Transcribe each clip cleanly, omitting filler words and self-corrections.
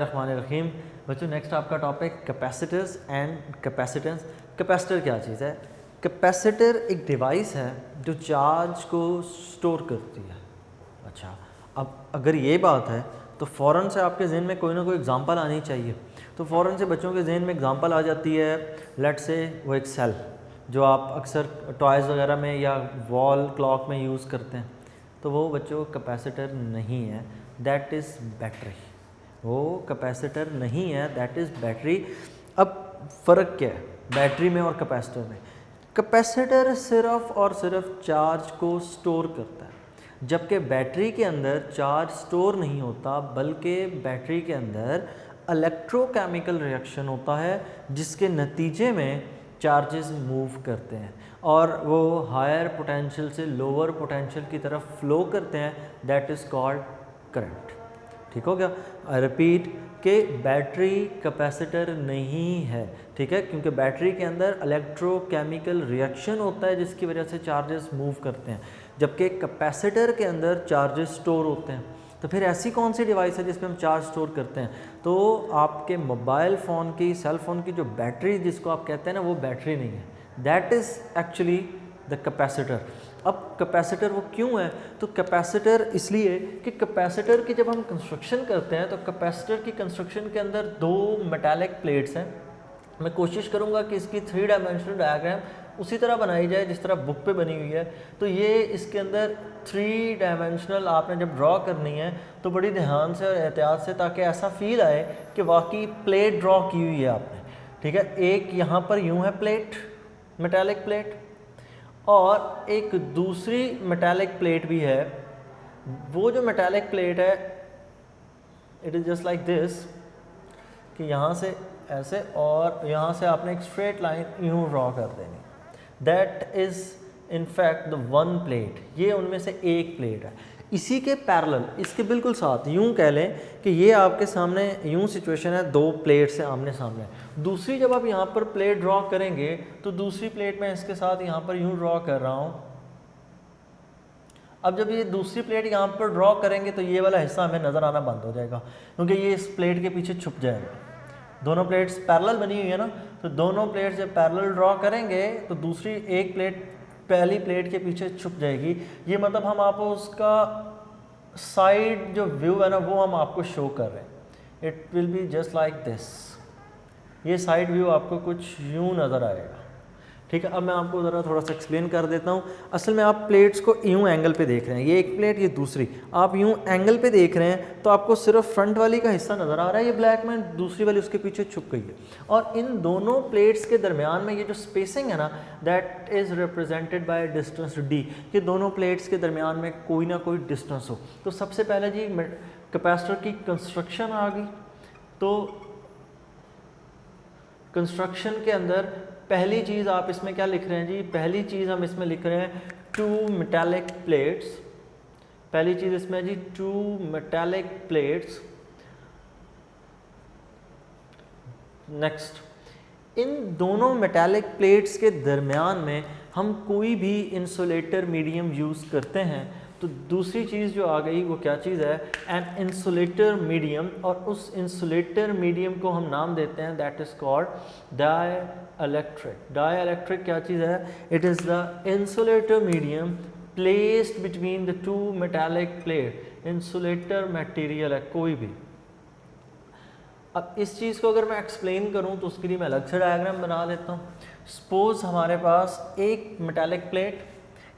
बिस्मिल्लाहिर्रहमानिर्रहीम। बच्चों नेक्स्ट आपका topic capacitors and capacitance. Capacitor क्या चीज़ है? कैपेसिटर एक डिवाइस है जो चार्ज को स्टोर करती है। अच्छा, अब अगर ये बात है तो फ़ौरन से आपके जहन में कोई ना कोई एग्जांपल आनी चाहिए। तो फ़ौरन से बच्चों के जहन में एग्जांपल आ जाती है, लेट से वो एक सेल जो आप अक्सर टॉयज़ वगैरह में या वॉल क्लॉक में यूज़ करते हैं, तो वो बच्चों कैपेसिटर नहीं है, दैट इज़ बैटरी। वो कैपेसिटर नहीं है, दैट इज़ बैटरी। अब फ़र्क क्या है बैटरी में और कैपेसिटर में? कैपेसिटर सिर्फ़ और सिर्फ चार्ज को स्टोर करता है, जबकि बैटरी के अंदर चार्ज स्टोर नहीं होता, बल्कि बैटरी के अंदर इलेक्ट्रोकेमिकल रिएक्शन होता है जिसके नतीजे में चार्जेस मूव करते हैं और वो हायर पोटेंशियल से लोअर पोटेंशियल की तरफ फ्लो करते हैं, दैट इज़ कॉल्ड करंट। ठीक हो गया? आई रिपीट कि बैटरी कैपेसिटर नहीं है, ठीक है, क्योंकि बैटरी के अंदर इलेक्ट्रोकेमिकल रिएक्शन होता है जिसकी वजह से चार्जेस मूव करते हैं, जबकि कैपेसिटर के अंदर चार्जेस स्टोर होते हैं। तो फिर ऐसी कौन सी डिवाइस है जिसमें हम चार्ज स्टोर करते हैं? तो आपके मोबाइल फ़ोन की, सेल फ़ोन की जो बैटरी जिसको आप कहते हैं ना, वो बैटरी नहीं है, that is actually the capacitor. अब कैपेसिटर वो क्यों है? तो कैपेसिटर इसलिए कि कैपेसिटर की जब हम कंस्ट्रक्शन करते हैं तो कैपेसिटर की कंस्ट्रक्शन के अंदर दो मेटालिक प्लेट्स हैं। मैं कोशिश करूंगा कि इसकी 3 डायमेंशनल डायग्राम उसी तरह बनाई जाए जिस तरह बुक पे बनी हुई है। तो ये इसके अंदर 3 डायमेंशनल आपने जब ड्रॉ करनी है तो बड़ी ध्यान से और एहतियात से, ताकि ऐसा फील आए कि वाकई प्लेट ड्रॉ की हुई है आपने। ठीक है, एक यहाँ पर यूँ है प्लेट, मेटालिक प्लेट, और एक दूसरी मेटालिक प्लेट भी है। वो जो मेटालिक प्लेट है it is just like this, कि यहाँ से ऐसे और यहाँ से आपने एक स्ट्रेट लाइन यूँ ड्रॉ कर देनी, that is in fact the one plate. ये उनमें से एक प्लेट है। इसी के पैरेलल, इसके बिल्कुल साथ यूँ कह लें कि ये आपके सामने यूँ सिचुएशन है, दो प्लेट्स हैं आमने सामने। दूसरी जब आप यहाँ पर प्लेट ड्रॉ करेंगे तो दूसरी प्लेट मैं इसके साथ यहाँ पर यूँ ड्रॉ कर रहा हूँ। अब जब ये दूसरी प्लेट यहाँ पर ड्रॉ करेंगे तो ये वाला हिस्सा हमें नज़र आना बंद हो जाएगा, क्योंकि ये इस प्लेट के पीछे छुप जाएगा। दोनों प्लेट्स पैरेलल बनी हुई है ना, तो दोनों प्लेट्स जब पैरेलल ड्रॉ करेंगे तो दूसरी एक प्लेट पहली प्लेट के पीछे छुप जाएगी। ये मतलब हम आपको उसका साइड जो व्यू है ना वो हम आपको शो कर रहे हैं। It will be just like this. ये साइड व्यू आपको कुछ यूँ नज़र आएगा। ठीक है, अब मैं आपको ज़रा थोड़ा सा एक्सप्लेन कर देता हूँ। असल में आप प्लेट्स को यूँ एंगल पे देख रहे हैं, ये एक प्लेट, ये दूसरी, आप यूँ एंगल पे देख रहे हैं तो आपको सिर्फ फ्रंट वाली का हिस्सा नज़र आ रहा है, ये ब्लैक में, दूसरी वाली उसके पीछे छुप गई है। और इन दोनों प्लेट्स के दरमियान में ये जो स्पेसिंग है ना, that is represented by distance D, कि दोनों प्लेट्स के दरमियान में कोई ना कोई डिस्टेंस हो। तो सबसे पहले जी कैपेसिटर की कंस्ट्रक्शन आ गई। तो कंस्ट्रक्शन के अंदर पहली चीज़ आप इसमें क्या लिख रहे हैं जी? पहली चीज़ हम इसमें लिख रहे हैं 2 मेटालिक प्लेट्स। पहली चीज़ इसमें जी 2 मेटालिक प्लेट्स। नेक्स्ट, इन दोनों मेटालिक प्लेट्स के दरमियान में हम कोई भी इंसुलेटर मीडियम यूज़ करते हैं। तो दूसरी चीज़ जो आ गई वो क्या चीज़ है? An insulator medium. और उस इंसुलेटर मीडियम को हम नाम देते हैं, that is called dielectric. Dielectric क्या चीज़ है? It is the insulator medium placed between the 2 metallic plate. Insulator material है कोई भी। अब इस चीज़ को अगर मैं एक्सप्लेन करूं तो उसके लिए मैं अलग से डायग्राम बना लेता हूं। सपोज हमारे पास एक मेटालिक प्लेट,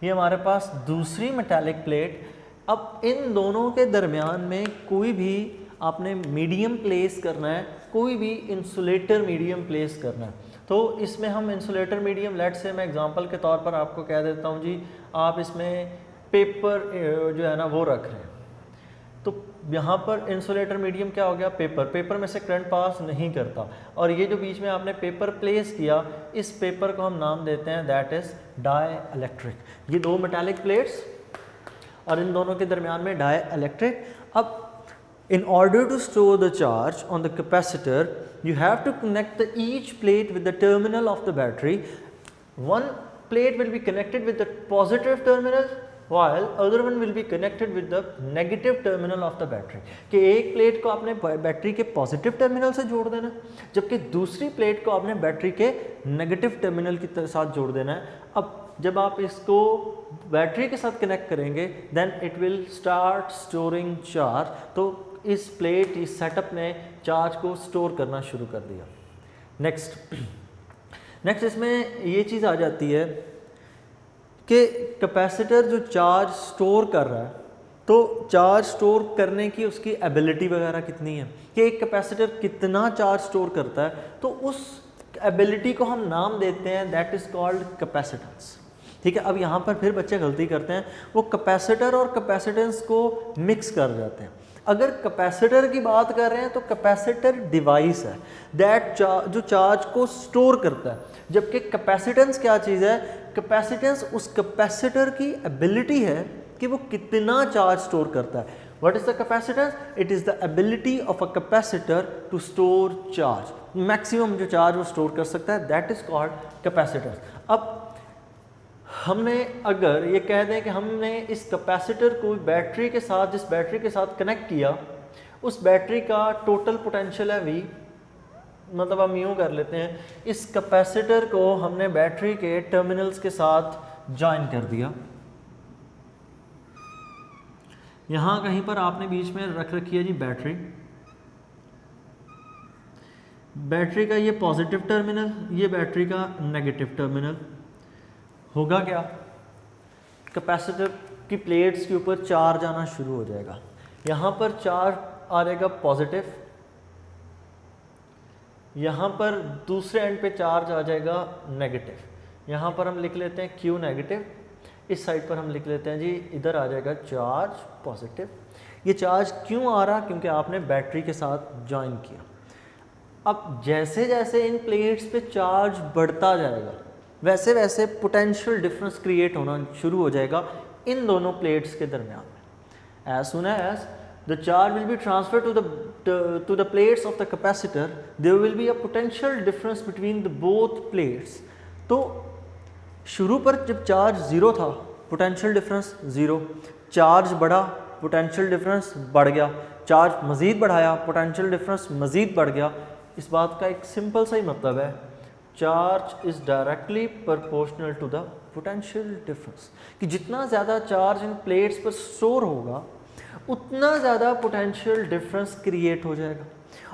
ये हमारे पास दूसरी मेटालिक प्लेट। अब इन दोनों के दरमियान में कोई भी आपने मीडियम प्लेस करना है, कोई भी इंसुलेटर मीडियम प्लेस करना है। तो इसमें हम इंसुलेटर मीडियम, लेट से मैं एग्जांपल के तौर पर आपको कह देता हूँ जी, आप इसमें पेपर जो है ना वो रख रहे हैं। तो यहाँ पर इंसुलेटर मीडियम क्या हो गया? पेपर। पेपर में से करंट पास नहीं करता, और ये जो बीच में आपने पेपर प्लेस किया, इस पेपर को हम नाम देते हैं, दैट इज़ डाइइलेक्ट्रिक। ये दो मेटालिक प्लेट्स और इन दोनों के दरमियान में डाइइलेक्ट्रिक। अब in order to store the charge on the capacitor, you have to connect each plate with the terminal of the battery. One plate will be connected with the positive terminal while other one will be connected with the negative terminal of the battery। कि एक plate को आपने battery के positive terminal से जोड़ देना है जबकि दूसरी प्लेट को आपने बैटरी के नेगेटिव टर्मिनल के साथ जोड़ देना है। अब जब आप इसको बैटरी के साथ कनेक्ट करेंगे then it will start storing charge. तो इस प्लेट इस सेटअप ने चार्ज को स्टोर करना शुरू कर दिया। नेक्स्ट इसमें ये चीज़ आ जाती है कि कैपेसिटर जो चार्ज स्टोर कर रहा है तो चार्ज स्टोर करने की उसकी एबिलिटी वगैरह कितनी है, कि एक कैपेसिटर कितना चार्ज स्टोर करता है, तो उस एबिलिटी को हम नाम देते हैं दैट इज़ कॉल्ड कैपेसिटेंस। ठीक है, अब यहाँ पर फिर बच्चे गलती करते हैं, वो कैपेसिटर और कैपेसिटेंस को मिक्स कर जाते हैं। अगर कैपेसिटर की बात कर रहे हैं तो कैपेसिटर डिवाइस है दैट जो चार्ज को स्टोर करता है, जबकि कैपेसिटेंस क्या चीज़ है, कैपेसिटेंस उस कैपेसिटर की एबिलिटी है कि वो कितना चार्ज स्टोर करता है। What is the capacitance? It is the ability of a capacitor to store charge, maximum जो चार्ज वो स्टोर कर सकता है दैट इज कॉल्ड कैपेसिटेंस। अब हमने अगर ये कह दें कि हमने इस कैपेसिटर को बैटरी के साथ, जिस बैटरी के साथ कनेक्ट किया, उस बैटरी का टोटल पोटेंशियल है V, मतलब हम यूँ कर लेते हैं, इस कैपेसिटर को हमने बैटरी के टर्मिनल्स के साथ जॉइन कर दिया। यहाँ कहीं पर आपने बीच में रख रखी है जी बैटरी, बैटरी का ये पॉजिटिव टर्मिनल, ये बैटरी का नेगेटिव टर्मिनल। होगा क्या, कैपेसिटर की प्लेट्स के ऊपर चार्ज आना शुरू हो जाएगा। यहाँ पर चार्ज आ जाएगा पॉजिटिव, यहाँ पर दूसरे एंड पे चार्ज आ जाएगा नेगेटिव। यहाँ पर हम लिख लेते हैं Q नेगेटिव, इस साइड पर हम लिख लेते हैं जी इधर आ जाएगा चार्ज पॉजिटिव। ये चार्ज क्यों आ रहा, क्योंकि आपने बैटरी के साथ ज्वाइन किया। अब जैसे जैसे इन प्लेट्स पे चार्ज बढ़ता जाएगा वैसे वैसे पोटेंशियल डिफरेंस क्रिएट होना शुरू हो जाएगा इन दोनों प्लेट्स के दरमियान में। As soon as the charge will be transferred to the plates of the capacitor, there will be a potential difference between the both plates। तो शुरू पर जब चार्ज ज़ीरो था पोटेंशियल डिफरेंस ज़ीरो, चार्ज बढ़ा potential difference बढ़ गया, charge मज़ीद बढ़ाया पोटेंशियल डिफरेंस मज़ीद बढ़ गया। इस बात का एक सिंपल सा ही मतलब है, charge is directly proportional to the potential difference, कि जितना ज़्यादा चार्ज इन प्लेट्स पर स्टोर होगा उतना ज़्यादा पोटेंशियल डिफरेंस क्रिएट हो जाएगा।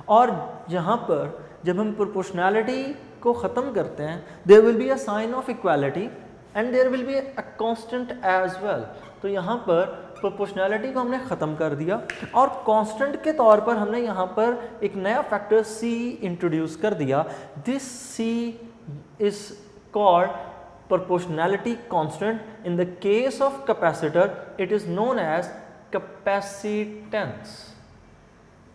और यहाँ पर जब हम प्रोपोर्शनैलिटी को ख़त्म करते हैं there will be a sign of equality and there will be a constant as well. तो यहाँ पर प्रोपोर्शनैलिटी को हमने ख़त्म कर दिया और कांस्टेंट के तौर पर हमने यहाँ पर एक नया फैक्टर C इंट्रोड्यूस कर दिया। This C is called proportionality constant. In the case of capacitor it is known as capacitance।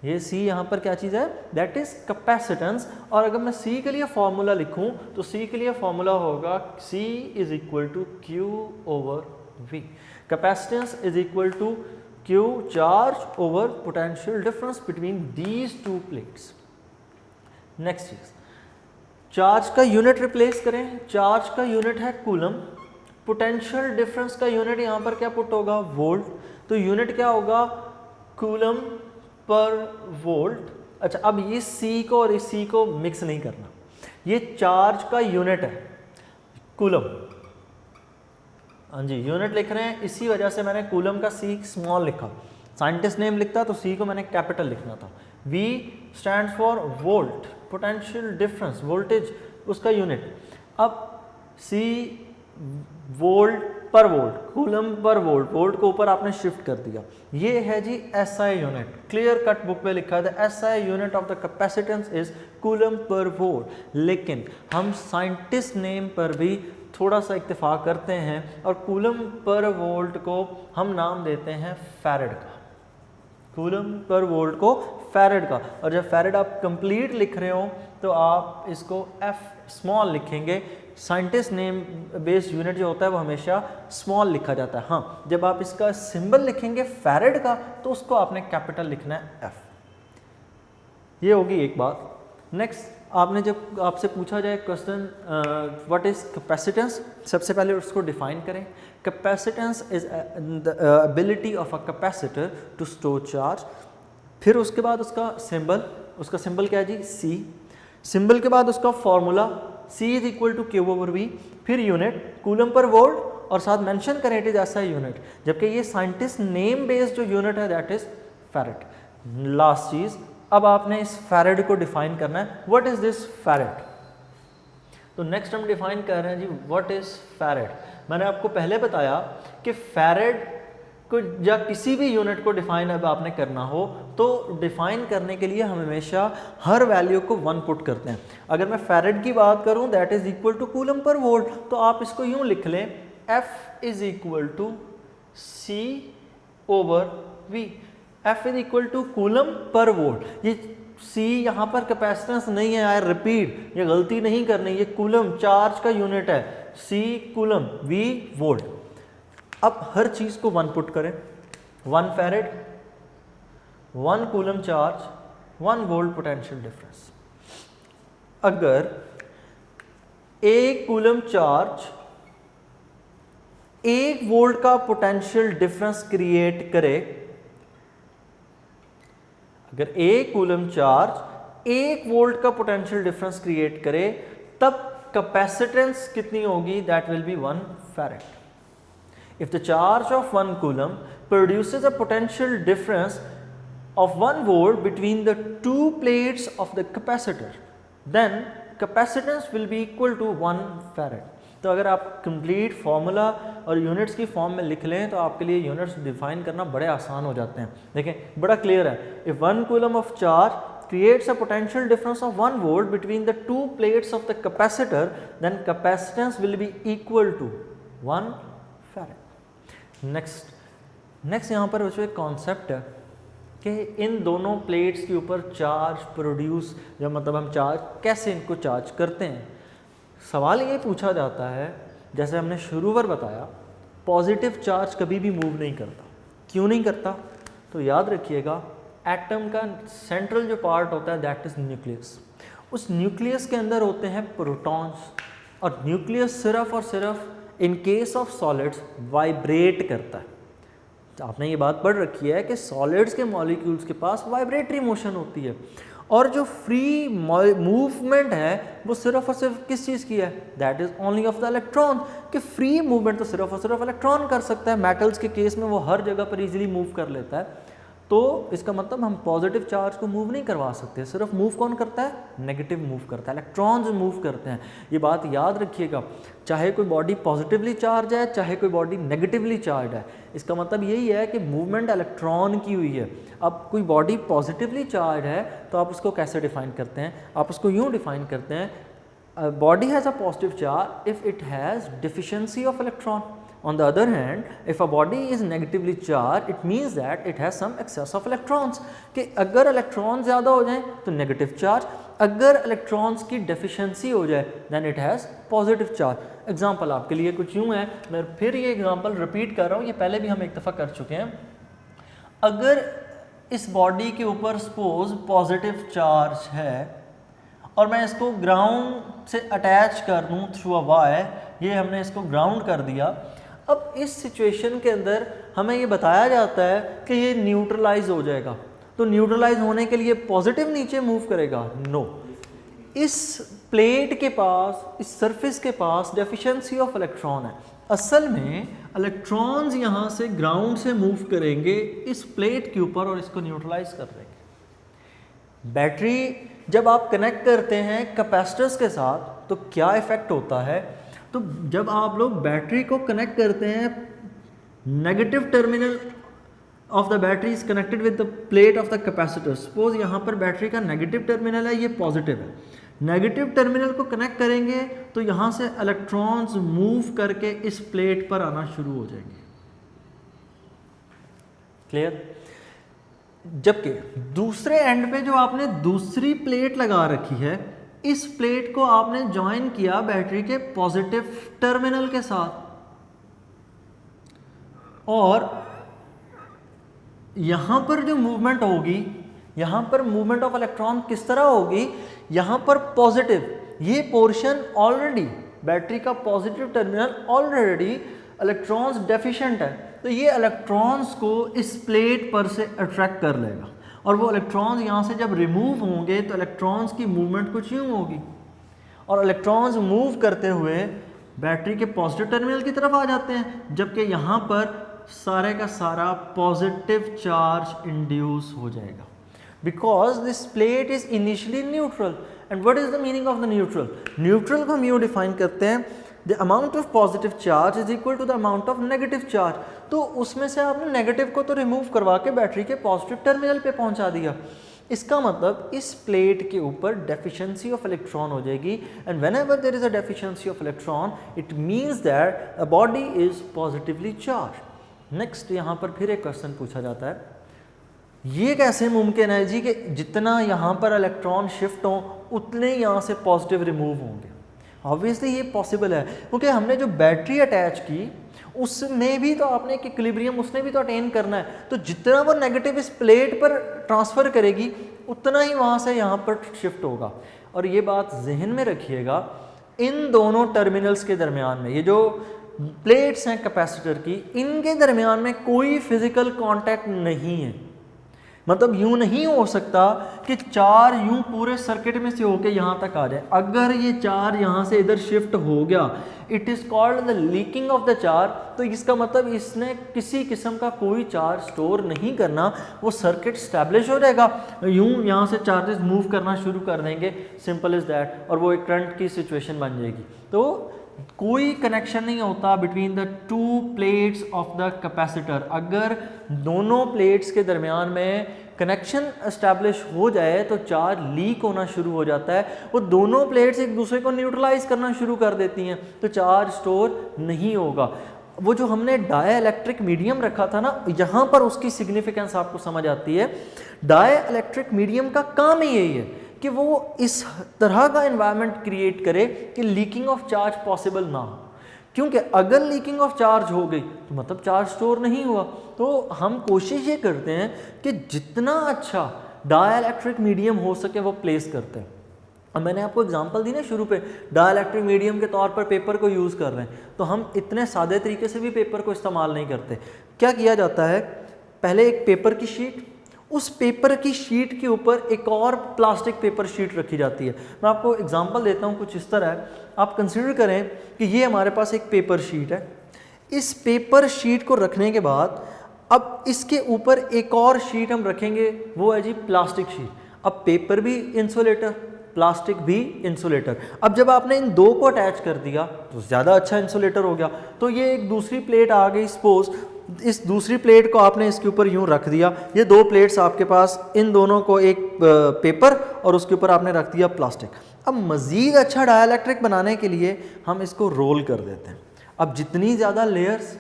ये C यहाँ पर क्या चीज़ है, that is capacitance। और अगर मैं C के लिए फॉर्मूला लिखूँ तो C के लिए फॉर्मूला होगा C is equal to Q over V। Capacitance is equal to Q charge over potential difference between these two plates। Next cheese, charge का यूनिट रिप्लेस करें। चार्ज का यूनिट है कूलम, पोटेंशियल डिफरेंस का unit यहाँ पर क्या put होगा, volt. तो यूनिट क्या होगा, कूलम पर वोल्ट। अच्छा, अब ये C को और इस C को मिक्स नहीं करना, ये चार्ज का यूनिट है कूलम। हाँ जी, यूनिट लिख रहे हैं, इसी वजह से मैंने कूलम का C स्मॉल लिखा। साइंटिस्ट नेम लिखता तो C को मैंने कैपिटल लिखना था। V stands for volt, potential difference, voltage उसका यूनिट। अब C वोल्ट पर volt, coulomb per volt, volt को ऊपर आपने शिफ्ट कर दिया। ये है जी SI unit, clear cut book में लिखा है SI unit of the capacitance is coulomb per volt. लेकिन हम साइंटिस्ट नेम पर भी थोड़ा सा इत्तेफाक करते हैं और कूलम पर वोल्ट को हम नाम देते हैं फैरेड का, कूलम पर वोल्ट को फैरेड का। और जब फैरेड आप कंप्लीट लिख रहे हो तो आप इसको F स्मॉल लिखेंगे। साइंटिस्ट नेम बेस्ड यूनिट जो होता है वो हमेशा स्मॉल लिखा जाता है। हाँ, जब आप इसका सिंबल लिखेंगे फैरेड का तो उसको आपने कैपिटल लिखना है F। ये होगी एक बात। नेक्स्ट आपने जब आपसे पूछा जाए क्वेश्चन व्हाट इज कैपेसिटेंस, सबसे पहले उसको डिफाइन करें। Capacitance is the ability of a capacitor to store charge. फिर उसके बाद उसका सिंबल क्या है जी, C। सिंबल के बाद उसका formula C is equal to Q/V। फिर यूनिट कूलम पर वोल्ट और साथ मेंशन करें इट इज ऐसा यूनिट, जबकि ये साइंटिस्ट नेम बेस्ड जो यूनिट है दैट इज फैरेड। लास्ट चीज, अब आपने इस फैरेड को डिफाइन करना है, व्हाट इज दिस फैरेड। तो नेक्स्ट हम डिफाइन कर रहे हैं जी व्हाट इज फैरेड। मैंने आपको पहले बताया कि फैरेड को या किसी भी यूनिट को डिफाइन अब आपने करना हो तो डिफाइन करने के लिए हम हमेशा हर वैल्यू को 1 पुट करते हैं। अगर मैं फैरेड की बात करूं that is equal to coulomb per volt, तो आप इसको यूं लिख लें F is equal to C/V। F is equal to coulomb per volt. ये C यहाँ पर कैपेसिटेंस नहीं है, आई रिपीट, ये गलती नहीं करनी, ये कूलम चार्ज का यूनिट है, C कूलम, V वोल्ट। अब हर चीज को 1 पुट करें, 1 farad, 1 coulomb charge, 1 volt potential difference. अगर 1 कूलम चार्ज 1 वोल्ट का पोटेंशियल डिफरेंस क्रिएट करे, अगर 1 कूलम चार्ज 1 वोल्ट का पोटेंशियल डिफरेंस क्रिएट करे, तब कैपेसिटेंस कितनी होगी, that will be 1 farad. If the charge of 1 coulomb produces a potential difference of 1 volt between the 2 plates of the capacitor, then capacitance will be equal to 1 farad. तो अगर आप complete formula और units की form में लिख लें तो आपके लिए यूनिट्स डिफाइन करना बड़े आसान हो जाते हैं। देखें बड़ा क्लियर है, if 1 coulomb of charge creates a potential difference of 1 volt between the 2 plates of the capacitor, then capacitance will be equal to 1 farad. Next यहाँ पर जो एक कॉन्सेप्ट है कि इन दोनों प्लेट्स के ऊपर चार्ज प्रोड्यूस, जब मतलब हम चार्ज कैसे इनको चार्ज करते हैं। सवाल ये पूछा जाता है, जैसे हमने शुरू पर बताया, पॉजिटिव चार्ज कभी भी मूव नहीं करता। क्यों नहीं करता, तो याद रखिएगा एटम का सेंट्रल जो पार्ट होता है दैट इज न्यूक्लियस। उस न्यूक्लियस के अंदर होते हैं प्रोटॉन्स, और न्यूक्लियस सिर्फ और सिर्फ in case of solids vibrate करता है। तो आपने ये बात पढ़ रखी है कि सॉलिड्स के मॉलिक्यूल्स के पास वाइब्रेटरी मोशन होती है, और जो फ्री मूवमेंट है वो सिर्फ और सिर्फ किस चीज़ की है, that is only of the electron. कि फ्री मूवमेंट तो सिर्फ और सिर्फ इलेक्ट्रॉन कर सकता है। मेटल्स के केस में वो हर जगह पर इजीली मूव कर लेता है। तो इसका मतलब हम पॉजिटिव चार्ज को मूव नहीं करवा सकते, सिर्फ मूव कौन करता है, नेगेटिव मूव करता है, इलेक्ट्रॉन्स मूव करते हैं। ये बात याद रखिएगा, चाहे कोई बॉडी पॉजिटिवली चार्ज है चाहे कोई बॉडी नेगेटिवली चार्ज है, इसका मतलब यही है कि मूवमेंट इलेक्ट्रॉन की हुई है। अब कोई बॉडी पॉजिटिवली चार्ज है तो आप उसको कैसे डिफाइन करते हैं, आप उसको यूँ डिफाइन करते हैं, body has a positive charge if it has deficiency of electron. On the other hand, if a body is negatively charged, it means that it has some excess of electrons. कि अगर electron ज़्यादा हो जाए तो negative charge, अगर electrons की deficiency हो जाए then it has positive charge. Example आपके लिए कुछ यूँ है, मैं फिर ये एग्जाम्पल रिपीट कर रहा हूँ, ये पहले भी हम एक दफ़ा कर चुके हैं। अगर इस बॉडी के ऊपर सपोज पॉजिटिव चार्ज है और मैं इसको ग्राउंड से अटैच कर दूँ थ्रू अ वायर, ये हमने इसको ग्राउंड कर दिया। अब इस सिचुएशन के अंदर हमें ये बताया जाता है कि ये न्यूट्रलाइज हो जाएगा, तो न्यूट्रलाइज होने के लिए पॉजिटिव नीचे मूव करेगा, नो। इस प्लेट के पास, इस सरफेस के पास डेफिशिएंसी ऑफ इलेक्ट्रॉन है। असल में इलेक्ट्रॉन्स यहाँ से ग्राउंड से मूव करेंगे इस प्लेट के ऊपर और इसको न्यूट्रलाइज कर देंगे। बैटरी जब आप कनेक्ट करते हैं कैपेसिटर्स के साथ तो क्या इफेक्ट होता है, तो जब आप लोग बैटरी को कनेक्ट करते हैं, negative terminal of the battery is connected with the plate of the capacitor. Suppose यहाँ पर बैटरी का नेगेटिव टर्मिनल है, ये पॉजिटिव है, नेगेटिव टर्मिनल को कनेक्ट करेंगे तो यहाँ से इलेक्ट्रॉन्स मूव करके इस प्लेट पर आना शुरू हो जाएंगे। क्लियर? जबकि दूसरे एंड पे जो आपने दूसरी प्लेट लगा रखी है, इस प्लेट को आपने ज्वाइन किया बैटरी के पॉजिटिव टर्मिनल के साथ, और यहां पर जो मूवमेंट होगी यहाँ पर मूवमेंट ऑफ इलेक्ट्रॉन किस तरह होगी, यहाँ पर पॉजिटिव, ये पोर्शन ऑलरेडी बैटरी का positive terminal already electrons deficient है, तो ये इलेक्ट्रॉन्स को इस प्लेट पर से अट्रैक्ट कर लेगा और वो इलेक्ट्रॉन्स यहाँ से जब रिमूव होंगे तो इलेक्ट्रॉन्स की मूवमेंट कुछ यूँ होगी और इलेक्ट्रॉन्स मूव करते हुए बैटरी के पॉजिटिव टर्मिनल की तरफ आ जाते हैं, जबकि यहाँ पर सारे का सारा पॉजिटिव चार्ज इंड्यूस हो जाएगा because this plate is initially neutral. And what is the meaning of the neutral? Neutral को हम यूँ डिफाइन करते हैं, the amount of positive charge is equal to the amount of negative charge. तो उसमें से आपने नेगेटिव को तो रिमूव करवा के बैटरी के पॉजिटिव टर्मिनल पे पहुंचा दिया, इसका मतलब इस प्लेट के ऊपर डेफिशिएंसी ऑफ इलेक्ट्रॉन हो जाएगी and whenever there is a deficiency of electron it means that a body is positively charge. Next यहाँ पर फिर एक क्वेश्चन पूछा जाता है, ये कैसे मुमकिन है जी कि जितना यहाँ पर इलेक्ट्रॉन शिफ्ट हो उतने यहाँ से पॉजिटिव रिमूव होंगे? ऑब्वियसली ये पॉसिबल है क्योंकि हमने जो बैटरी अटैच की उसमें भी तो आपने एक इक्विलिब्रियम उसने भी तो अटेन करना है, तो जितना वो नेगेटिव इस प्लेट पर ट्रांसफ़र करेगी उतना ही वहाँ से यहाँ पर शिफ्ट होगा। और ये बात जहन में रखिएगा, इन दोनों टर्मिनल्स के दरमियान में ये जो प्लेट्स हैं कैपेसिटर की, इनके दरमियान में कोई फिजिकल कांटेक्ट नहीं है। मतलब यूं नहीं हो सकता कि चार यूं पूरे सर्किट में से होके यहाँ तक आ जाए। अगर ये चार यहाँ से इधर शिफ्ट हो गया, it is called the leaking of the charge. तो इसका मतलब इसने किसी किस्म का कोई चार्ज स्टोर नहीं करना, वो सर्किट स्टैब्लिश हो जाएगा, यूं यहाँ से चार्जेस मूव करना शुरू कर देंगे, सिंपल इज़ दैट, और वो एक करंट की सिचुएशन बन जाएगी। तो कोई कनेक्शन नहीं होता between the two plates of the capacitor. अगर दोनों प्लेट्स के दरमियान में कनेक्शन एस्टैब्लिश हो जाए तो चार्ज लीक होना शुरू हो जाता है, वो दोनों प्लेट्स एक दूसरे को न्यूट्रलाइज करना शुरू कर देती हैं, तो चार्ज स्टोर नहीं होगा। वो जो हमने डाई इलेक्ट्रिक मीडियम रखा था ना, यहाँ पर उसकी सिग्निफिकेंस आपको समझ आती है। डाई इलेक्ट्रिक मीडियम का काम ही यही है कि वो इस तरह का एनवायरनमेंट क्रिएट करे कि लीकिंग ऑफ चार्ज पॉसिबल ना हो, क्योंकि अगर लीकिंग ऑफ चार्ज हो गई तो मतलब चार्ज स्टोर नहीं हुआ। तो हम कोशिश ये करते हैं कि जितना अच्छा डाई इलेक्ट्रिक मीडियम हो सके वो प्लेस करते हैं। अब मैंने आपको एग्जांपल दी ना शुरू पे, डाई इलेक्ट्रिक मीडियम के तौर पर पेपर को यूज़ कर रहे हैं, तो हम इतने सादे तरीके से भी पेपर को इस्तेमाल नहीं करते। क्या किया जाता है, पहले एक पेपर की शीट, उस पेपर की शीट के ऊपर एक और प्लास्टिक पेपर शीट रखी जाती है। मैं आपको एग्जांपल देता हूँ, कुछ इस तरह है। आप कंसीडर करें कि ये हमारे पास एक पेपर शीट है, इस पेपर शीट को रखने के बाद अब इसके ऊपर एक और शीट हम रखेंगे, वो है जी प्लास्टिक शीट। अब पेपर भी इंसुलेटर, प्लास्टिक भी इंसुलेटर। अब जब आपने इन दो को अटैच कर दिया तो ज़्यादा अच्छा इंसुलेटर हो गया। तो ये एक दूसरी प्लेट आ गई, सपोज इस दूसरी प्लेट को आपने इसके ऊपर यूं रख दिया, ये दो प्लेट्स आपके पास, इन दोनों को एक पेपर और उसके ऊपर आपने रख दिया प्लास्टिक। अब मज़ीद अच्छा डाइलेक्ट्रिक बनाने के लिए हम इसको रोल कर देते हैं। अब जितनी ज़्यादा लेयर्स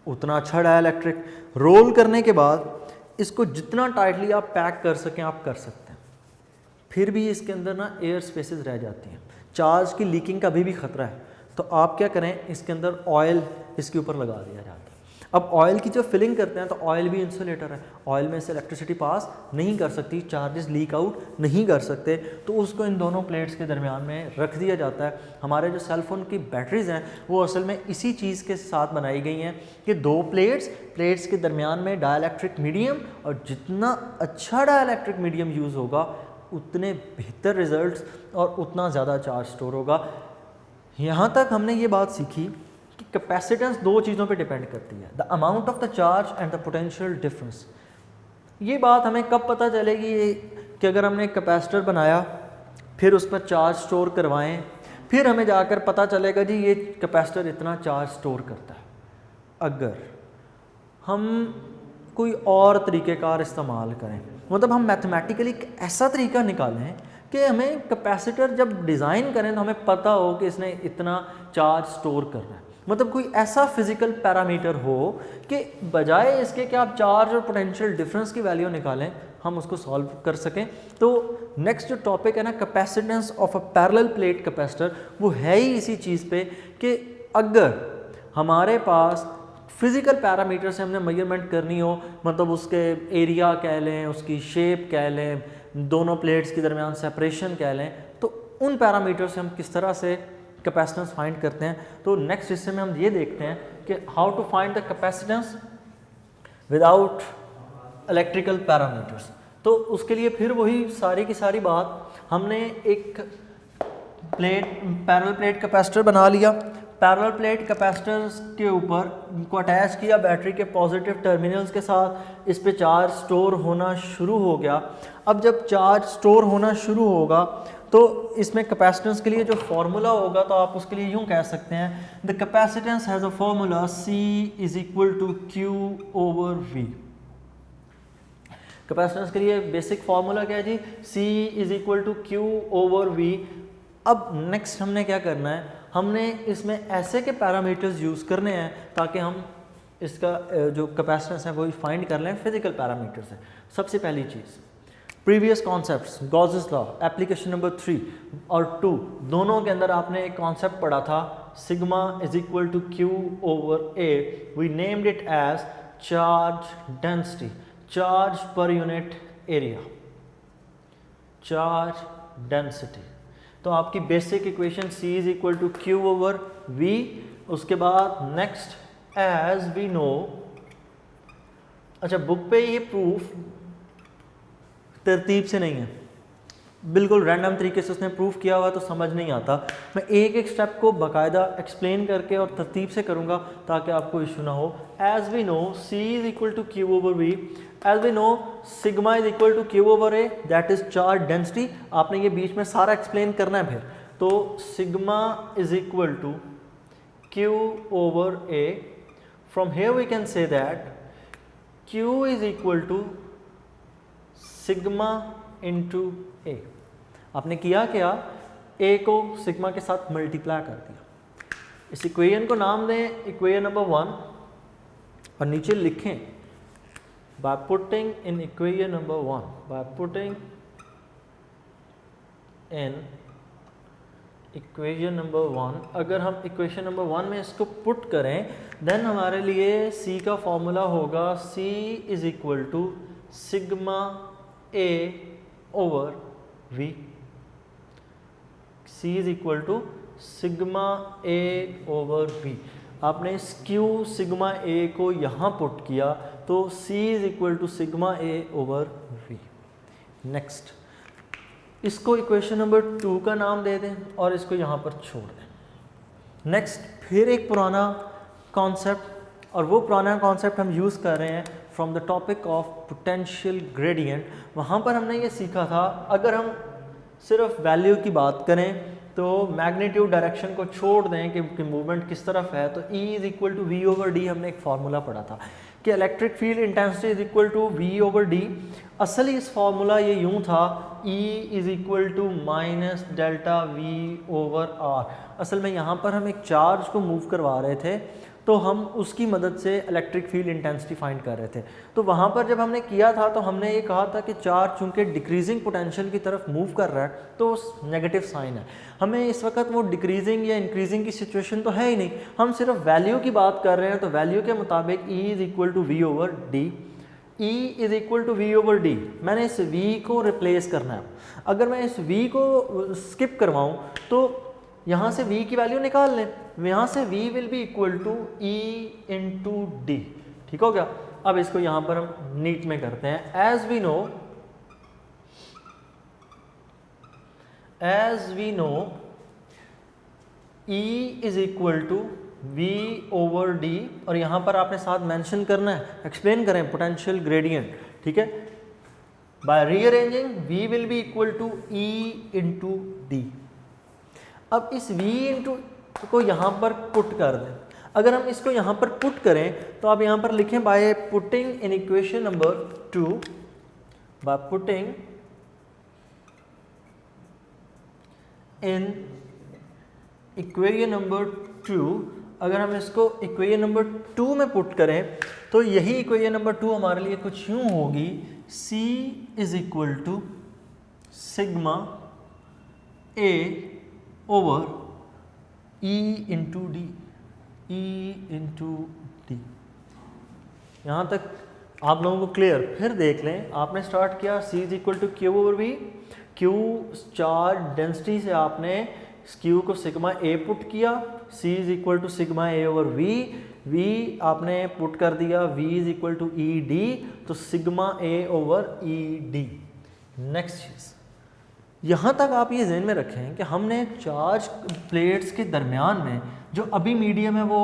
उतना अच्छा डाइलेक्ट्रिक। रोल करने के बाद इसको जितना टाइटली आप पैक कर सकें आप कर सकते हैं, फिर भी इसके अंदर ना एयर स्पेसेस रह जाती हैं, चार्ज की लीकिंग का भी खतरा है। तो आप क्या करें, इसके अंदर ऑयल इसके ऊपर लगा दिया जाता है। अब ऑयल की जो फिलिंग करते हैं तो ऑयल भी इंसुलेटर है, ऑयल में से इलेक्ट्रिसिटी पास नहीं कर सकती, चार्जेस लीक आउट नहीं कर सकते, तो उसको इन दोनों प्लेट्स के दरमियान में रख दिया जाता है। हमारे जो सेलफोन की बैटरीज हैं वो असल में इसी चीज़ के साथ बनाई गई हैं कि दो प्लेट्स के दरमियान में डाइलेक्ट्रिक मीडियम, और जितना अच्छा डाइलेक्ट्रिक मीडियम यूज़ होगा उतने बेहतर रिजल्ट्स और उतना ज़्यादा चार्ज स्टोर होगा। यहाँ तक हमने ये बात सीखी कि कैपेसिटेंस दो चीज़ों पे डिपेंड करती है, the amount of the charge and the potential difference. ये बात हमें कब पता चलेगी कि अगर हमने एक कैपेसिटर बनाया, फिर उस पर चार्ज स्टोर करवाएं, फिर हमें जाकर पता चलेगा जी ये कैपेसिटर इतना चार्ज स्टोर करता है। अगर हम कोई और तरीक़ेकार इस्तेमाल करें, मतलब हम मैथमेटिकली एक ऐसा तरीका निकालें कि हमें कैपेसिटर जब डिज़ाइन करें तो हमें पता हो कि इसने इतना चार्ज स्टोर करना है। मतलब कोई ऐसा फिजिकल पैरामीटर हो कि बजाय इसके कि आप चार्ज और पोटेंशियल डिफरेंस की वैल्यू निकालें, हम उसको सॉल्व कर सकें। तो नेक्स्ट जो टॉपिक है ना, capacitance of a parallel plate capacitor, वो है ही इसी चीज़ पे कि अगर हमारे पास फिज़िकल पैरामीटर से हमने मेजरमेंट करनी हो, मतलब उसके एरिया कह लें, उसकी शेप कह लें, दोनों प्लेट्स के दरमियान सेपरेशन कह लें, तो उन पैरामीटर से हम किस तरह से कैपेसिटेंस फाइंड करते हैं। तो नेक्स्ट हिस्से में हम ये देखते हैं कि how to find the capacitance without electrical parameters. तो उसके लिए फिर वही सारी की सारी बात, हमने एक पैरेलल प्लेट कैपेसिटर बना लिया, पैरेलल प्लेट कैपेसिटर्स के ऊपर को अटैच किया बैटरी के पॉजिटिव टर्मिनल्स के साथ, इस पे चार्ज स्टोर होना शुरू हो गया। अब जब चार्ज स्टोर होना शुरू होगा तो इसमें कैपेसिटेंस के लिए जो फार्मूला होगा, तो आप उसके लिए यूँ कह सकते हैं, the capacitance has a formula C is equal to Q/V। Capacitance के लिए बेसिक फार्मूला क्या है जी, C is equal to Q/V। अब नेक्स्ट हमने क्या करना है, हमने इसमें ऐसे के पैरामीटर्स यूज़ करने हैं ताकि हम इसका जो कैपेसिटेंस है वो फाइंड कर लें फिजिकल पैरामीटर से। सबसे पहली चीज़, previous concepts, Gauss's law, application number 3 और 2 दोनों के अंदर आपने एक कॉन्सेप्ट पढ़ा था, sigma is equal to Q/A। We named it as charge density, charge per unit area, charge density. तो आपकी basic equation C is equal to Q/V। उसके बाद नेक्स्ट, एज वी नो, अच्छा बुक पे ये प्रूफ तरतीब से नहीं है, बिल्कुल रैंडम तरीके से उसने प्रूफ किया हुआ, तो समझ नहीं आता। मैं एक एक स्टेप को बाकायदा एक्सप्लेन करके और तरतीब से करूँगा ताकि आपको इशू ना हो। As we know C is equal to Q/V, as we know sigma is equal to Q/A, that is charge density. आपने ये बीच में सारा एक्सप्लेन करना है फिर। तो sigma is equal to Q/A, from here we can say that Q is equal to sigma into A। आपने किया क्या, A को सिग्मा के साथ मल्टीप्लाई कर दिया। इस इक्वेशन को नाम दें इक्वेशन नंबर 1 और नीचे लिखें by putting in equation number 1, by putting in equation number 1। अगर हम इक्वेशन नंबर 1 में इसको पुट करें देन हमारे लिए C का फॉर्मूला होगा C is equal to sigma A/V। C is equal to sigma A/V। आपने इस Q सिग्मा A को यहाँ पुट किया तो C is equal to sigma A/V। Next, इसको इक्वेशन नंबर 2 का नाम दे दें और इसको यहाँ पर छोड़ दें। नेक्स्ट, फिर एक पुराना कॉन्सेप्ट, और वो पुराना कॉन्सेप्ट हम यूज़ कर रहे हैं from the topic of potential gradient. वहाँ पर हमने ये सीखा था, अगर हम सिर्फ वैल्यू की बात करें तो मैग्नीट्यूड डायरेक्शन को छोड़ दें कि मूवमेंट किस तरफ है, तो E is equal to V/D हमने एक फार्मूला पढ़ा था कि electric field intensity is equal to V/D। असल इस फार्मूला ये यूँ था, E is equal to minus delta V/R। असल में यहाँ पर हम एक चार्ज को मूव करवा रहे थे तो हम उसकी मदद से इलेक्ट्रिक फील्ड इंटेंसिटी फाइंड कर रहे थे। तो वहाँ पर जब हमने किया था तो हमने ये कहा था कि चार्ज चूँकि डिक्रीजिंग पोटेंशियल की तरफ मूव कर रहा है तो नेगेटिव साइन है। हमें इस वक्त वो डिक्रीजिंग या इंक्रीजिंग की सिचुएशन तो है ही नहीं, हम सिर्फ वैल्यू की बात कर रहे हैं। तो वैल्यू के मुताबिक E is equal to V/D, E is equal to V/D। मैंने इस V को रिप्लेस करना है। अगर मैं इस V को स्किप करवाऊँ तो यहाँ से V की वैल्यू निकाल लें, यहाँ से V will be equal to E into D। ठीक हो गया। अब इसको यहाँ पर हम नीट में करते हैं। As we know E is equal to V/D, और यहाँ पर आपने साथ मेंशन करना है, एक्सप्लेन करें पोटेंशियल ग्रेडियंट। ठीक है, by rearranging V will be equal to E into D। अब इस V इंटू को यहाँ पर पुट कर दें। अगर हम इसको यहाँ पर पुट करें तो आप यहाँ पर लिखें by putting in equation number 2, by putting in equation number 2। अगर हम इसको इक्वेशन नंबर 2 में पुट करें तो यही इक्वेशन नंबर 2 हमारे लिए कुछ यूँ होगी, C is equal to sigma A/E into D, E into D। D. यहाँ तक आप लोगों को क्लियर? फिर देख लें, आपने स्टार्ट किया C is equal to Q over V, Q charge density से आपने क्यू को सिग्मा ए पुट किया, C is equal to sigma A over V, V आपने पुट कर दिया V is equal to E D, तो sigma A over E D. Next चीज़, यहाँ तक आप ये ज़हन में रखें कि हमने चार्ज प्लेट्स के दरमियान में जो अभी मीडियम है वो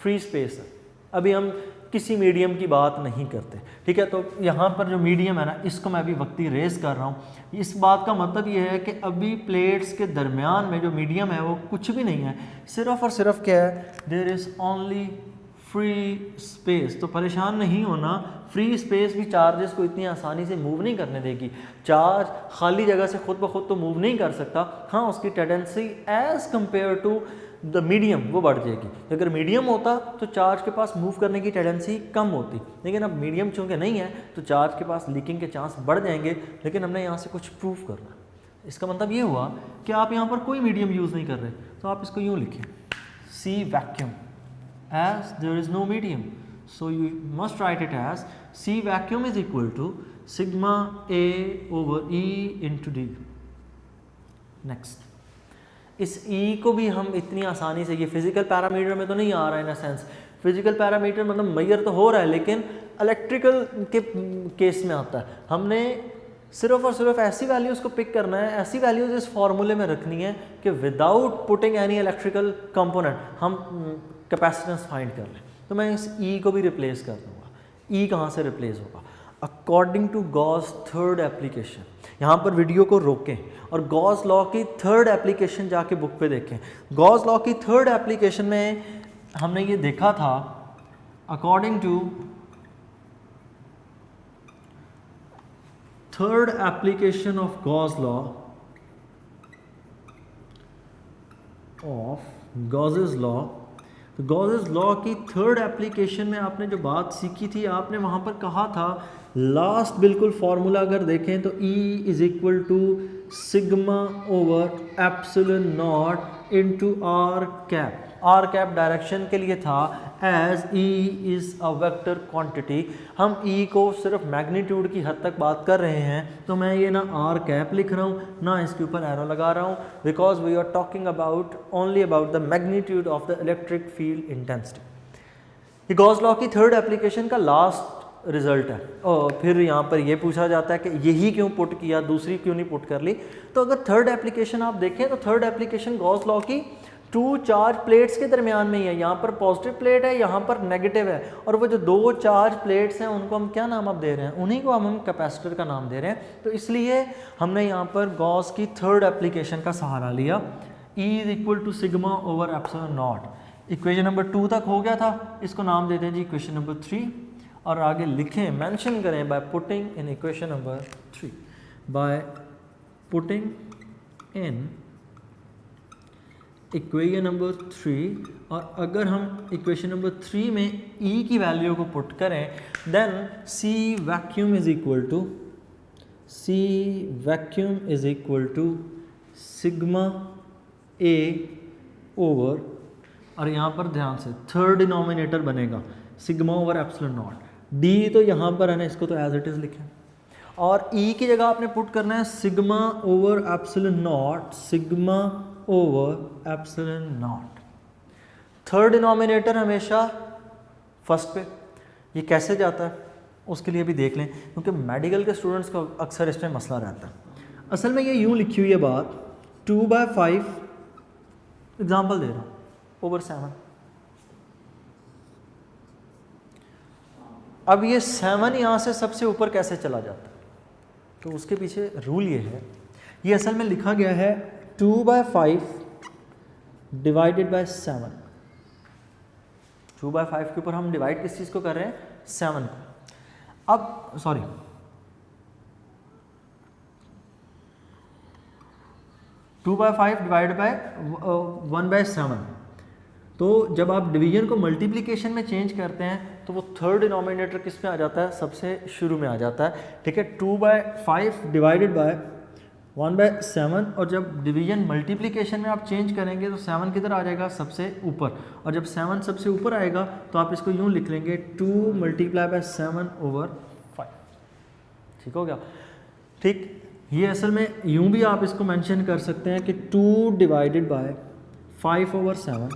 फ्री स्पेस है, अभी हम किसी मीडियम की बात नहीं करते, ठीक है। तो यहाँ पर जो मीडियम है ना, इसको मैं अभी वक्ती रेस कर रहा हूँ। इस बात का मतलब ये है कि अभी प्लेट्स के दरमियान में जो मीडियम है वो कुछ भी नहीं है, सिर्फ और सिर्फ क्या है, there is only free space. तो परेशान नहीं होना, फ्री स्पेस भी चार्जेस को इतनी आसानी से मूव नहीं करने देगी। चार्ज खाली जगह से खुद ब खुद तो मूव नहीं कर सकता, हाँ उसकी tendency as compare to the medium वो बढ़ जाएगी। अगर मीडियम होता तो चार्ज के पास मूव करने की टेंडेंसी कम होती, लेकिन अब मीडियम चूँकि नहीं है तो चार्ज के पास लीकिंग के चांस बढ़ जाएंगे। लेकिन हमने यहाँ से कुछ प्रूव करना, इसका मतलब ये हुआ कि आप यहाँ पर कोई मीडियम यूज़ नहीं कर रहे, तो आप इसको यूँ लिखें, C vacuum, as there is no medium, so you must write it as C vacuum is equal to sigma A over E into D. Next, इस E को भी हम इतनी आसानी से, ये फिजिकल पैरामीटर में तो नहीं आ रहा है इन अ सेंस, फिजिकल पैरामीटर मतलब मैयर तो हो रहा है लेकिन इलेक्ट्रिकल के केस में आता है। हमने सिर्फ और सिर्फ ऐसी वैल्यूज़ को पिक करना है, ऐसी वैल्यूज़ इस फॉर्मूले में रखनी है कि without putting any electrical component हम कैपेसिटेंस फाइंड कर लें। तो मैं इस E को भी रिप्लेस कर दूंगा। E कहाँ से रिप्लेस होगा? According to Gauss third application. यहाँ पर वीडियो को रोकें और गॉस लॉ की थर्ड एप्लीकेशन जाके बुक पे देखें। गॉस लॉ की थर्ड एप्लीकेशन में हमने ये देखा था, according to third application of Gauss law of Gauss's law, तो गॉसेस लॉ की थर्ड एप्लीकेशन में आपने जो बात सीखी थी, आपने वहाँ पर कहा था लास्ट बिल्कुल फॉर्मूला अगर देखें तो E is equal to sigma over epsilon naught into R cap. R cap direction के लिए था, as E is a vector quantity. हम E को सिर्फ मैग्नीट्यूड की हद तक बात कर रहे हैं, तो मैं ये ना आर कैप लिख रहा हूँ ना इसके ऊपर एरो लगा रहा हूँ, because we are talking about only about the magnitude of the electric field intensity. ये गॉस लॉ की थर्ड एप्लीकेशन का लास्ट रिजल्ट है। और फिर यहाँ पर ये पूछा जाता है कि यही क्यों पुट किया, दूसरी क्यों नहीं पुट कर ली। तो अगर थर्ड एप्लीकेशन आप देखें तो थर्ड एप्लीकेशन गॉस लॉ की टू चार्ज प्लेट्स के दरमियान में ही है। यहाँ पर पॉजिटिव प्लेट है, यहाँ पर नेगेटिव है, और वो जो दो चार्ज प्लेट्स हैं उनको हम क्या नाम अब दे रहे हैं, उन्हीं को हम कैपेसिटर का नाम दे रहे हैं। तो इसलिए हमने यहाँ पर गॉस की थर्ड एप्लीकेशन का सहारा लिया। E is equal to sigma over epsilon naught. Equation number 2 तक हो गया था, इसको नाम देते हैं जी इक्वेशन नंबर 3, और आगे लिखें, मेंशन करें by putting in equation number 3, by putting in equation number 3। और अगर हम इक्वेशन नंबर 3 में E की वैल्यू को पुट करें, then C vacuum is equal to sigma A over, और यहाँ पर ध्यान से थर्ड डिनोमिनेटर बनेगा sigma over epsilon naught. D तो यहाँ पर है ना, इसको तो एज इट इज़ लिखें, और E की जगह आपने पुट करना है sigma over epsilon not, sigma over epsilon not. Third denominator हमेशा फर्स्ट पे। ये कैसे जाता है उसके लिए भी देख लें, क्योंकि मेडिकल के स्टूडेंट्स को अक्सर इसमें मसला रहता है। असल में ये यूँ लिखी हुई है बात, 2/5 एग्जाम्पल दे रहा हूँ ओवर 7। अब ये 7 यहाँ से सबसे ऊपर कैसे चला जाता है, तो उसके पीछे रूल ये है, ये असल में लिखा गया है 2/5 डिवाइडेड बाय 7। 2/5 के ऊपर हम डिवाइड किस चीज़ को कर रहे हैं, 7 को। अब सॉरी 2/5 डिवाइड बाय 1/7। तो जब आप डिवीजन को मल्टीप्लिकेशन में चेंज करते हैं तो वो थर्ड डिनोमिनेटर किस में आ जाता है, सबसे शुरू में आ जाता है, ठीक है। 2/5 डिवाइडेड बाय 1/7, और जब डिवीजन मल्टीप्लिकेशन में आप चेंज करेंगे तो 7 किधर आ जाएगा, सबसे ऊपर, और जब 7 सबसे ऊपर आएगा तो आप इसको यूँ लिख लेंगे 2 × 7/5। ठीक हो गया। ठीक, ये असल में यूँ भी आप इसको मेंशन कर सकते हैं कि 2 / 5/7।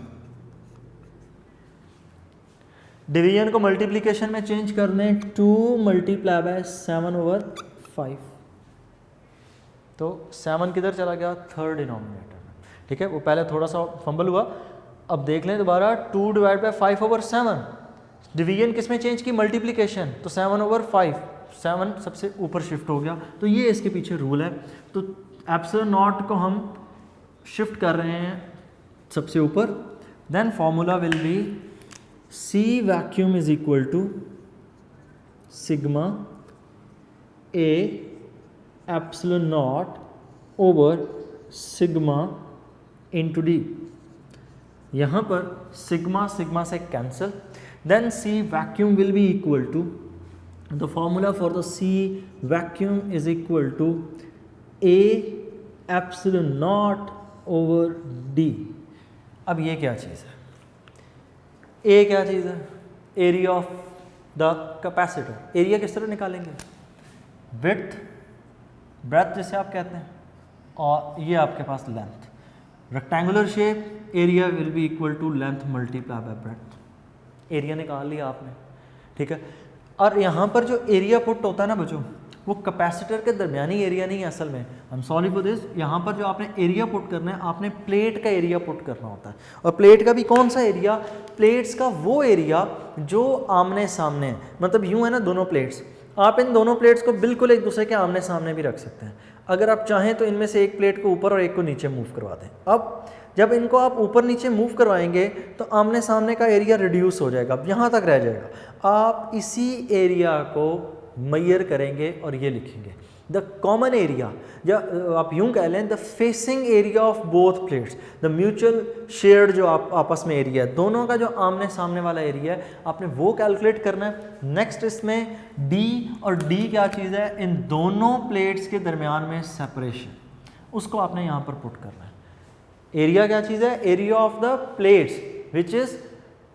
डिवीजन को मल्टीप्लिकेशन में चेंज कर लें 2 × 7/5, तो 7 किधर चला गया, थर्ड डिनोमिनेटर में। ठीक है, वो पहले थोड़ा सा फंबल हुआ। अब देख लें दोबारा, 2 / 5/7, डिवीजन किस में चेंज की, मल्टीप्लिकेशन, तो 7/5, 7 सबसे ऊपर शिफ्ट हो गया। तो ये इसके पीछे रूल है। तो एप्सिलॉन नॉट को हम शिफ्ट कर रहे हैं सबसे ऊपर, then formula will be C vacuum is equal to sigma A epsilon naught over sigma into D। यहाँ पर sigma sigma से cancel, then C vacuum will be equal to, the formula for the C vacuum is equal to A epsilon naught over D। अब ये क्या चीज़ है, ए क्या चीज़ है, area of the capacitor. Area किस तरह निकालेंगे, विड्थ, ब्रेथ जिसे आप कहते हैं, और ये आपके पास length. Rectangular shape, area will be equal to length multiply by breadth. Area निकाल लिया आपने, ठीक है। और यहाँ पर जो एरिया पुट होता है ना बच्चों, वो कैपेसिटर के दरमियानी एरिया नहीं है असल में। I am sorry for this. यहाँ पर जो आपने एरिया पुट करना है, आपने प्लेट का एरिया पुट करना होता है। और प्लेट का भी कौन सा एरिया, प्लेट्स का वो एरिया जो आमने सामने है। मतलब यूँ है ना, दोनों प्लेट्स, आप इन दोनों प्लेट्स को बिल्कुल एक दूसरे के आमने सामने भी रख सकते हैं। अगर आप चाहें तो इनमें से एक प्लेट को ऊपर और एक को नीचे मूव करवा दें। अब जब इनको आप ऊपर नीचे मूव करवाएंगे तो आमने सामने का एरिया रिड्यूस हो जाएगा, अब यहाँ तक रह जाएगा। आप इसी एरिया को मेजर करेंगे और ये लिखेंगे द कॉमन एरिया, या आप यूँ कह लें the facing area of both plates, the mutual shared जो आप आपस में एरिया है, दोनों का जो आमने सामने वाला एरिया है, आपने वो कैलकुलेट करना है। नेक्स्ट इसमें D, और D क्या चीज़ है, इन दोनों प्लेट्स के दरमियान में सेपरेशन, उसको आपने यहाँ पर पुट करना है। एरिया क्या चीज़ है, area of the plates which is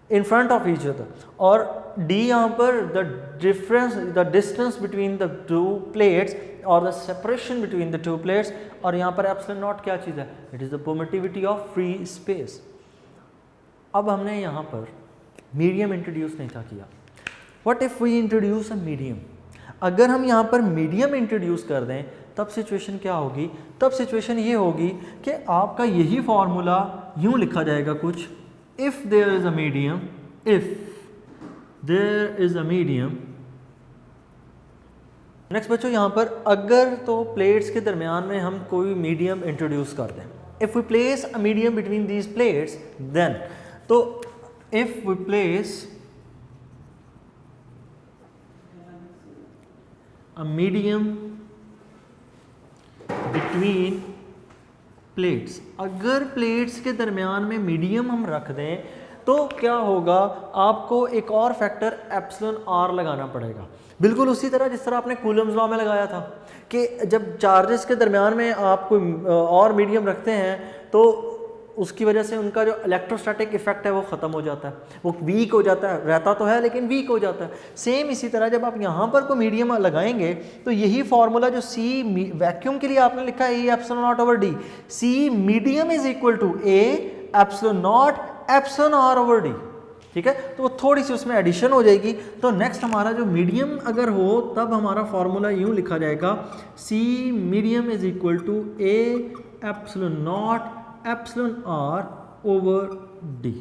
in front of each other, और D यहाँ पर the difference, the distance between the two plates और the separation between the two plates, और यहाँ पर एप्सिलॉन नॉट क्या चीज़ है, it is the permittivity of free space. अब हमने यहाँ पर मीडियम इंट्रोड्यूस नहीं था किया। What if we introduce a medium, अगर हम यहाँ पर मीडियम इंट्रोड्यूस कर दें तब सिचुएशन क्या होगी, तब सिचुएशन ये होगी कि आपका यही फॉर्मूला यूँ लिखा जाएगा कुछ, if there is a medium, if there is a medium. Next बच्चों, यहाँ पर अगर तो प्लेट्स के दरमियान में हम कोई मीडियम इंट्रोड्यूस कर दें, if we place a medium between these plates, then, तो if we place a medium between plates, अगर प्लेट्स के दरमियान में मीडियम हम रख दें तो क्या होगा, आपको एक और फैक्टर एप्सिलॉन आर लगाना पड़ेगा। बिल्कुल उसी तरह जिस तरह आपने कूलम्स लॉ में लगाया था कि जब चार्जेस के दरमियान में आप कोई और मीडियम रखते हैं तो उसकी वजह से उनका जो इलेक्ट्रोस्टैटिक इफेक्ट है वो ख़त्म हो जाता है, वो वीक हो जाता है, रहता तो है लेकिन वीक हो जाता है। सेम इसी तरह जब आप यहाँ पर कोई मीडियम लगाएंगे तो यही फार्मूला जो सी वैक्यूम के लिए आपने लिखा है, A epsilon not over D, C medium is equal to A epsilon not epsilon R over D, ठीक है। तो वो थोड़ी सी उसमें एडिशन हो जाएगी। तो नेक्स्ट हमारा जो मीडियम अगर हो तब हमारा फार्मूला यूँ लिखा जाएगा, C medium is equal to A epsilon not epsilon R over D.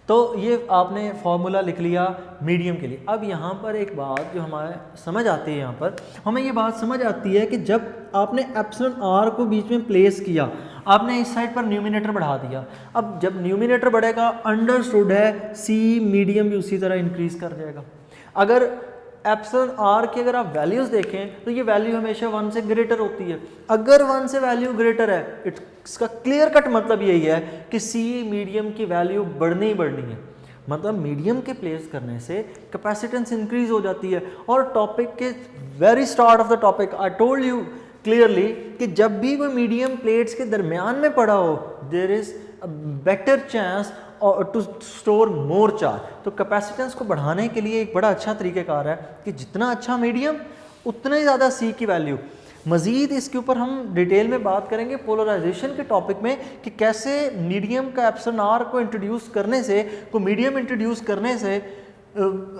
तो ये आपने फॉर्मूला लिख लिया मीडियम के लिए। अब यहाँ पर एक बात जो हमारे समझ आती है, यहाँ पर हमें ये बात समझ आती है कि जब आपने एप्सिलॉन आर को बीच में प्लेस किया, आपने इस साइड पर न्यूमिनेटर बढ़ा दिया। अब जब न्यूमिनेटर बढ़ेगा, अंडरस्टूड है सी मीडियम भी उसी तरह इंक्रीज कर जाएगा। अगर एप्सिलॉन आर की अगर आप वैल्यूज़ देखें तो ये वैल्यू हमेशा 1 से ग्रेटर होती है। अगर 1 से वैल्यू ग्रेटर है, इसका क्लियर कट मतलब यही है कि सी मीडियम की वैल्यू बढ़नी ही बढ़नी है। मतलब मीडियम के प्लेस करने से कैपेसिटेंस इंक्रीज हो जाती है। और टॉपिक के very start of the topic I told you clearly कि जब भी वो मीडियम प्लेट्स के दरमियान में पड़ा हो there is a better chance to store more charge. तो कैपेसिटेंस को बढ़ाने के लिए एक बड़ा अच्छा तरीक़ाकार है कि जितना अच्छा मीडियम उतना ही ज़्यादा सी की वैल्यू। मज़ीद इसके ऊपर हम डिटेल में बात करेंगे पोलराइजेशन के टॉपिक में कि कैसे मीडियम का एप्सिलॉन आर को इंट्रोड्यूस करने से, को मीडियम इंट्रोड्यूस करने से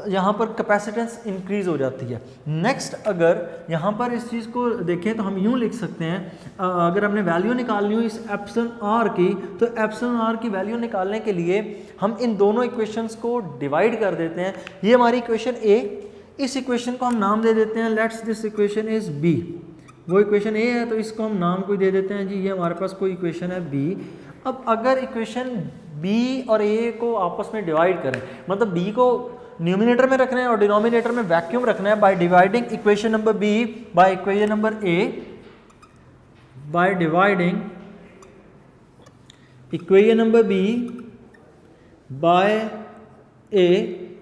यहाँ पर कैपेसिटेंस इंक्रीज़ हो जाती है। नेक्स्ट अगर यहाँ पर इस चीज़ को देखें तो हम यूँ लिख सकते हैं, अगर हमने वैल्यू निकालनी हो इस एप्सिलॉन आर की, तो एप्सिलॉन आर की वैल्यू निकालने के लिए हम इन दोनों इक्वेशंस को डिवाइड कर देते हैं। ये हमारी इक्वेशन ए, इस इक्वेशन को हम नाम दे देते हैं let's this equation is B. वो इक्वेशन ए है तो इसको हम नाम कोई दे देते हैं जी, ये हमारे पास कोई इक्वेशन है बी। अब अगर इक्वेशन बी और ए को आपस में डिवाइड करें, मतलब बी को न्यूमिनेटर में रखना है और डिनोमिनेटर में वैक्यूम रखना है, by dividing equation number B by equation number A, by dividing equation number B by A,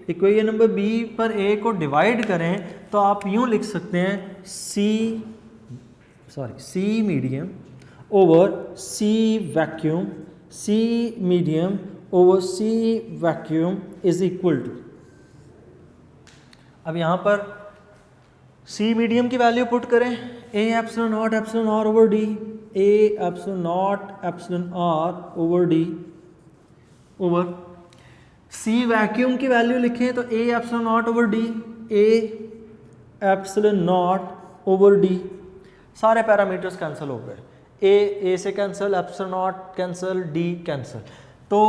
equation number B पर ए को डिवाइड करें तो आप यूं लिख सकते हैं C medium over C vacuum, C medium over C vacuum is equal to. अब यहाँ पर सी मीडियम की वैल्यू पुट करें, A epsilon not epsilon R over D, A epsilon not epsilon R over D over C vacuum की value लिखें तो A epsilon not over D, A epsilon not over D. सारे parameters cancel हो गए, A से cancel, epsilon not cancel, D cancel. तो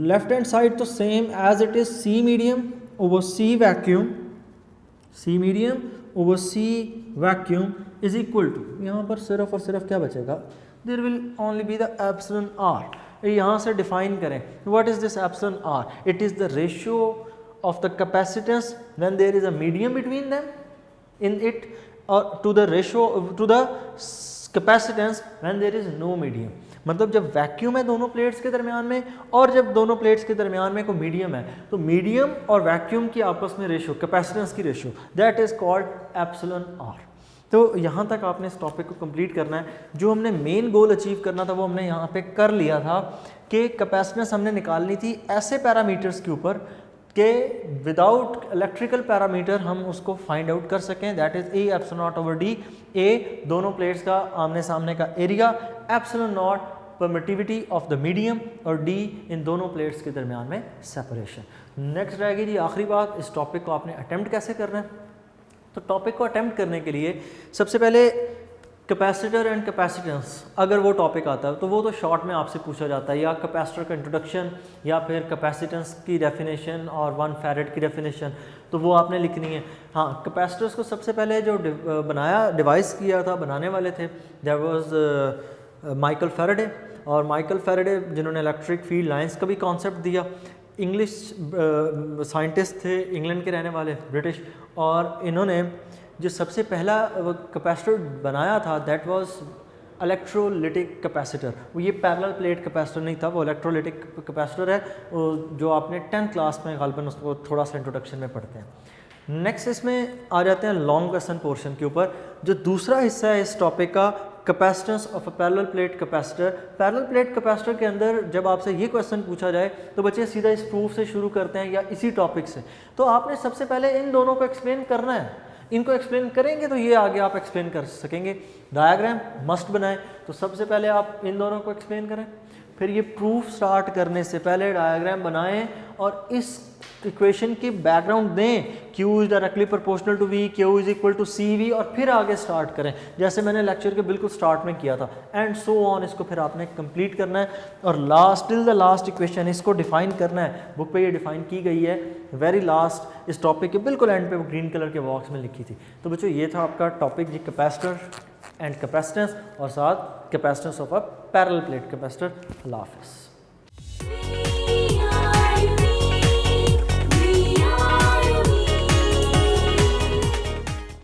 left hand side तो same as it is C medium over C vacuum, C medium over C vacuum is equal to, यहाँ पर सिर्फ और सिर्फ क्या बचेगा, there will only be the epsilon R. यहाँ से डिफाइन करें what is this epsilon R, it is the ratio of the capacitance when there is a medium between them in it, और to the ratio to the capacitance when there is no medium. मतलब जब vacuum है दोनों plates के दरमियान में और जब दोनों प्लेट्स के दरमियान में कोई मीडियम है, तो मीडियम और वैक्यूम की आपस में रेशियो, कैपेसिटेंस की ratio, that is called epsilon R. तो यहाँ तक आपने इस टॉपिक को कंप्लीट करना है। जो हमने मेन गोल अचीव करना था वो हमने यहाँ पे कर लिया था कि कैपेसिटेंस हमने निकालनी थी ऐसे पैरामीटर्स के ऊपर कि विदाउट इलेक्ट्रिकल पैरामीटर हम उसको फाइंड आउट कर सकें, that is A epsilon not over D, A दोनों प्लेट्स का आमने सामने का area, epsilon not permittivity of the medium, और डी इन दोनों प्लेट्स के दरमियान में सेपरेशन। नेक्स्ट रहेगी जी आखिरी बात, इस टॉपिक को आपने अटेम्प्ट कैसे करना है। तो टॉपिक को अटेम्प्ट करने के लिए सबसे पहले कैपेसिटर एंड कैपेसिटेंस अगर वो टॉपिक आता है तो वो तो शॉर्ट में आपसे पूछा जाता है, या कैपेसिटर का इंट्रोडक्शन या फिर कैपेसिटेंस की डेफिनेशन और 1 फैरेड की डेफिनेशन, तो वो आपने लिखनी है। हाँ, कैपेसिटर्स को सबसे पहले जो बनाया, डिवाइस किया था, बनाने वाले थे, देयर वाज माइकल फैराडे। और माइकल फैराडे जिन्होंने इलेक्ट्रिक फील्ड लाइंस का भी कॉन्सेप्ट दिया, इंग्लिश साइंटिस्ट थे, इंग्लैंड के रहने वाले, ब्रिटिश, और इन्होंने जो सबसे पहला कैपेसिटर बनाया था दैट वाज इलेक्ट्रोलिटिक कैपेसिटर। वो ये पैरेलल प्लेट कैपेसिटर नहीं था, वो इलेक्ट्रोलिटिक कैपेसिटर है, जो आपने 10th क्लास में गालिबन उसको थोड़ा सा इंट्रोडक्शन में पढ़ते हैं। नेक्स्ट इसमें आ जाते हैं लॉन्ग क्वेश्चन पोर्शन के ऊपर। जो दूसरा हिस्सा है इस टॉपिक का, capacitance of a parallel plate capacitor. Parallel plate capacitor के अंदर जब आपसे ये क्वेश्चन पूछा जाए तो बच्चे सीधा इस प्रूफ से शुरू करते हैं या इसी टॉपिक से। तो आपने सबसे पहले इन दोनों को एक्सप्लेन करना है, इनको एक्सप्लेन करेंगे तो ये आगे आप एक्सप्लेन कर सकेंगे। डायग्राम मस्ट बनाएं, तो सबसे पहले आप इन दोनों को एक्सप्लेन करें, फिर ये प्रूफ स्टार्ट करने से पहले डायग्राम बनाएं और इस इक्वेशन की बैकग्राउंड दें, Q is directly proportional to V, Q is equal to CV, और फिर आगे स्टार्ट करें जैसे मैंने लेक्चर के बिल्कुल स्टार्ट में किया था, एंड सो ऑन। इसको फिर आपने कंप्लीट करना है और last till the last equation इसको डिफाइन करना है। बुक पे ये डिफाइन की गई है, वेरी लास्ट इस टॉपिक के बिल्कुल एंड पे वो ग्रीन कलर के बॉक्स में लिखी थी। तो बच्चों ये था आपका टॉपिक जी, कैपेसिटर एंड कैपेसिटेंस, और साथ capacitance of a parallel plate capacitor. अल्लाह हाफ़िज़।